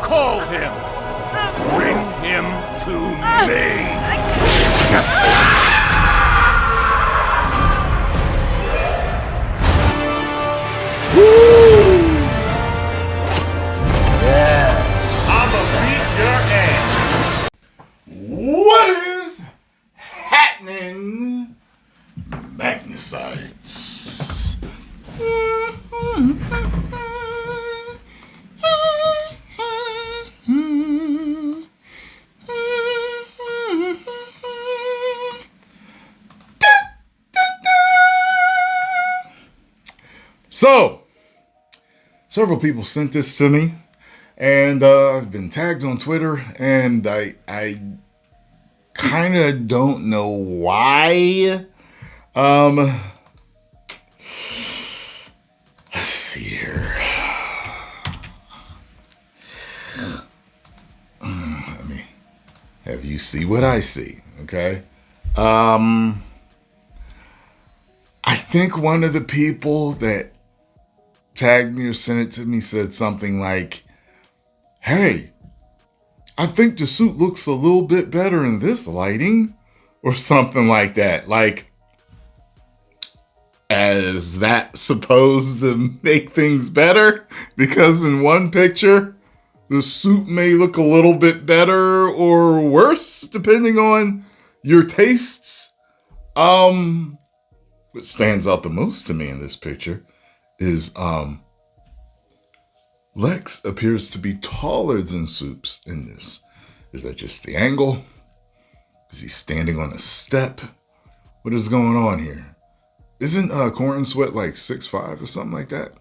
Call him. Bring him to me. Woo! Yes. I'ma beat your ass. What is happening, Magnusites? So, several people sent this to me, and I've been tagged on Twitter, and I kind of don't know why. Let's see here. Let me have you see what I see, okay? I think one of the people that tagged me or sent it to me said something like, hey, I think the suit looks a little bit better in this lighting, or something like that. Like, is that supposed to make things better? Because in one picture, the suit may look a little bit better or worse, depending on your tastes. What stands out the most to me in this picture is Lex appears to be taller than Soups in this. Is that just the angle? Is he standing on a step? What is going on here? Isn't Corn Sweat like 6'5" or something like that?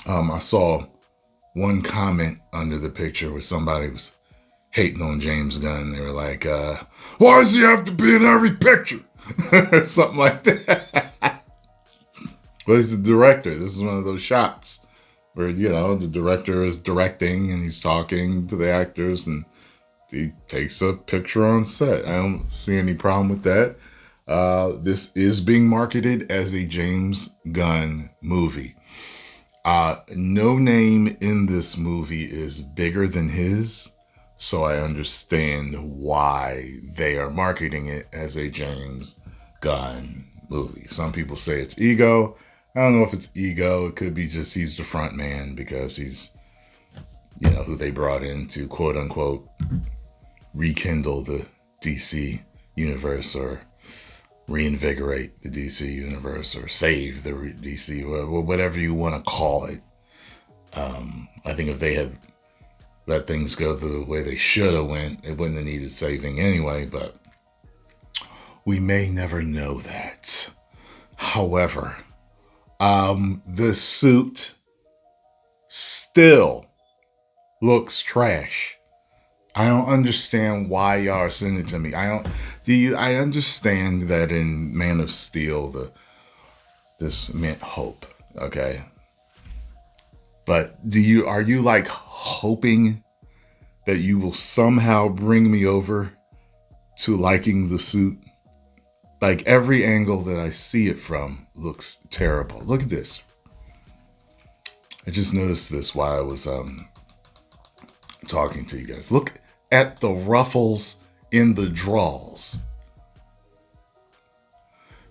I saw one comment under the picture where somebody was hating on James Gunn. They were like, why does he have to be in every picture? Or something like that. Well, he's the director. This is one of those shots where, you know, the director is directing and he's talking to the actors and he takes a picture on set. I don't see any problem with that. This is being marketed as a James Gunn movie. No name in this movie is bigger than his, so I understand why they are marketing it as a James Gunn movie. Some people say it's ego. I don't know if it's ego. It could be just he's the front man because he's, you know, who they brought in to quote unquote rekindle the DC universe or reinvigorate the DC universe or save the DC, whatever you want to call it. I think if they had let things go the way they should have went, it wouldn't have needed saving anyway, but we may never know that. However, the suit still looks trash. I don't understand why y'all are sending it to me. I understand that in Man of Steel, this meant hope, okay? But are you like hoping that you will somehow bring me over to liking the suit? Like every angle that I see it from looks terrible. Look at this. I just noticed this while I was talking to you guys. Look at the ruffles in the draws.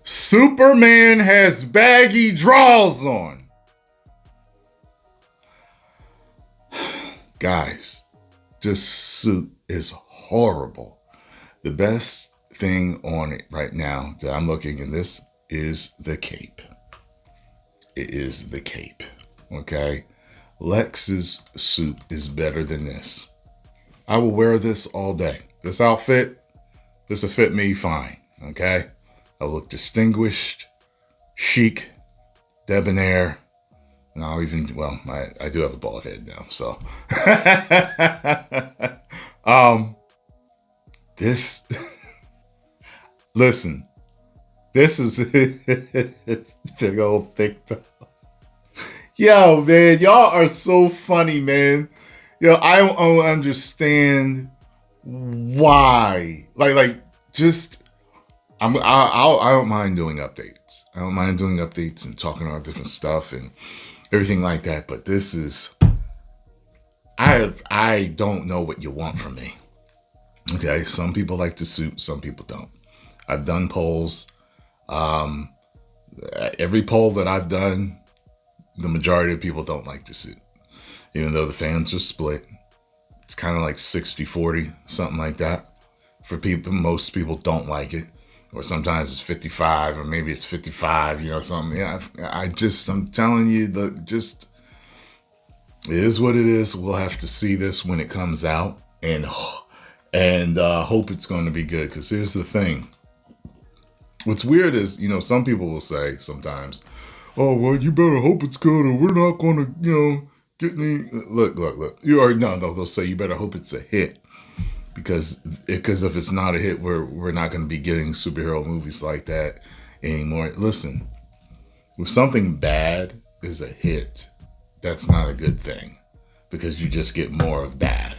Superman has baggy draws on. Guys, this suit is horrible. The best thing on it right now that I'm looking in this is the cape. It is the cape, okay? Lex's suit is better than this. I will wear this all day. This outfit, this will fit me fine, okay? I look distinguished, chic, debonair, and I'll even, well, I do have a bald head now, so. This, listen, this is big old thick belt. Yo, man, y'all are so funny, man. Yo, I don't understand why. Like, just I don't mind doing updates. I don't mind doing updates and talking about different stuff and everything like that. But this is I don't know what you want from me. Okay, some people like the suit, some people don't. I've done polls. Every poll that I've done, the majority of people don't like the suit. Even though the fans are split. It's kind of like 60-40, something like that. For people, most people don't like it. Or sometimes it's 55, or maybe it's 55, something. Yeah, I'm telling you, it is what it is. We'll have to see this when it comes out and hope it's going to be good. Because here's the thing. What's weird is, some people will say sometimes, oh, well, you better hope it's good or we're not going to, get any. Look. You already know. They'll say you better hope it's a hit. Because if it's not a hit, we're not going to be getting superhero movies like that anymore. Listen, if something bad is a hit, that's not a good thing. Because you just get more of bad.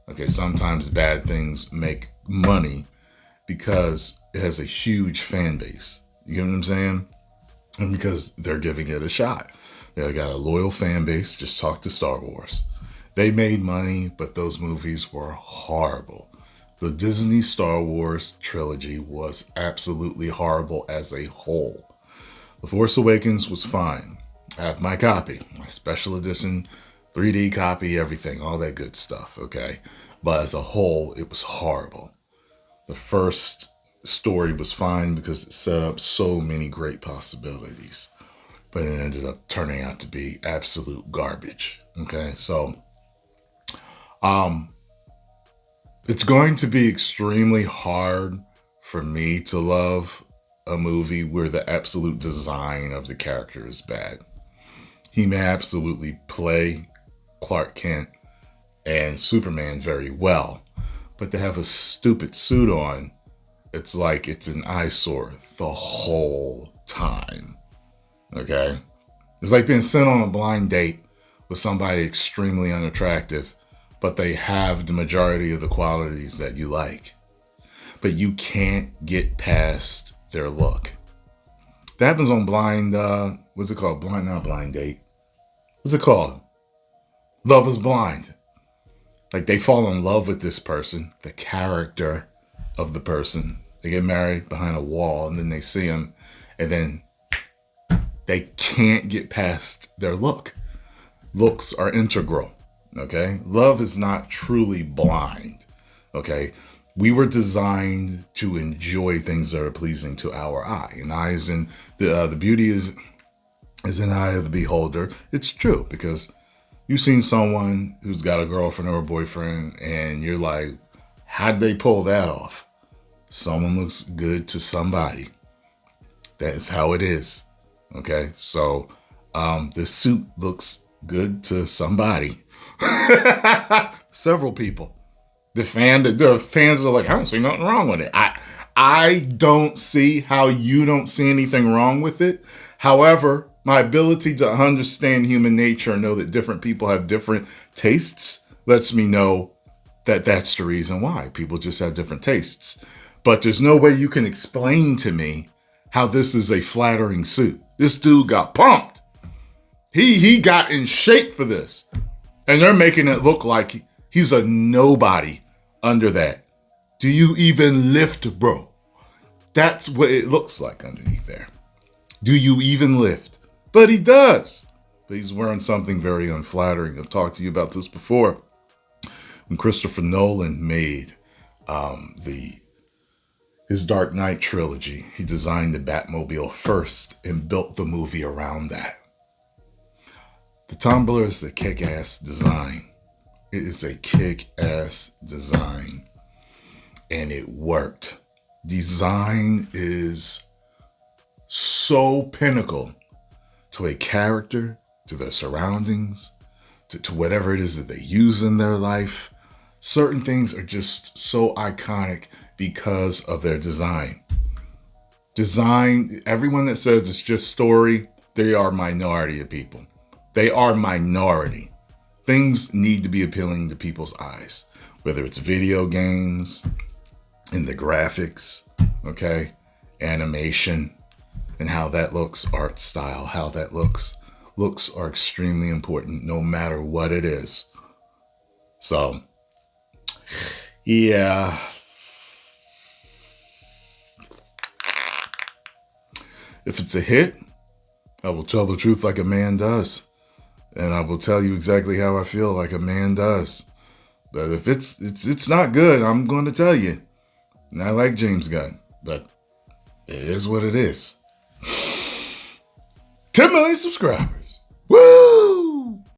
Okay, sometimes bad things make money because it has a huge fan base. You get what I'm saying? And because they're giving it a shot. They got a loyal fan base. Just talk to Star Wars. They made money, but those movies were horrible. The Disney Star Wars trilogy was absolutely horrible as a whole. The Force Awakens was fine. I have my copy, my special edition, 3D copy, everything, all that good stuff, okay? But as a whole, it was horrible. The first story was fine because it set up so many great possibilities. But it ended up turning out to be absolute garbage, okay? So, it's going to be extremely hard for me to love a movie where the absolute design of the character is bad. He may absolutely play Clark Kent and Superman very well, but to have a stupid suit on, it's like it's an eyesore the whole time. Okay? It's like being sent on a blind date with somebody extremely unattractive, but they have the majority of the qualities that you like. But you can't get past their look. That happens on blind, what's it called? Not blind date. What's it called? Love is Blind. Like they fall in love with this person, the character of the person. They get married behind a wall and then they see him and then they can't get past their look. Looks are integral. Okay? Love is not truly blind. Okay? We were designed to enjoy things that are pleasing to our eye. And eye is in the beauty is in the eye of the beholder. It's true because you've seen someone who's got a girlfriend or a boyfriend and you're like, how'd they pull that off? Someone looks good to somebody. That is how it is. Okay? So this suit looks good to somebody. Several people. The fans are like, I don't see nothing wrong with it. I don't see how you don't see anything wrong with it. However, my ability to understand human nature and know that different people have different tastes lets me know that that's the reason why. People just have different tastes. But there's no way you can explain to me how this is a flattering suit. This dude got pumped. He got in shape for this. And they're making it look like he's a nobody under that. Do you even lift, bro? That's what it looks like underneath there. Do you even lift? But he does. But he's wearing something very unflattering. I've talked to you about this before. When Christopher Nolan made his Dark Knight trilogy, he designed the Batmobile first and built the movie around that. The tumbler is a kick-ass design. It is a kick-ass design. And it worked. Design is so pinnacle to a character, to their surroundings, to whatever it is that they use in their life. Certain things are just so iconic because of their design. Design, everyone that says it's just story, they are a minority of people. They are minority. Things need to be appealing to people's eyes, whether it's video games and the graphics, okay, animation, and how that looks, art style, how that looks. Looks are extremely important no matter what it is. So, yeah. If it's a hit, I will tell the truth like a man does. And I will tell you exactly how I feel like a man does. But if it's not good, I'm going to tell you. And I like James Gunn, but it is what it is. 10 million subscribers. Woo!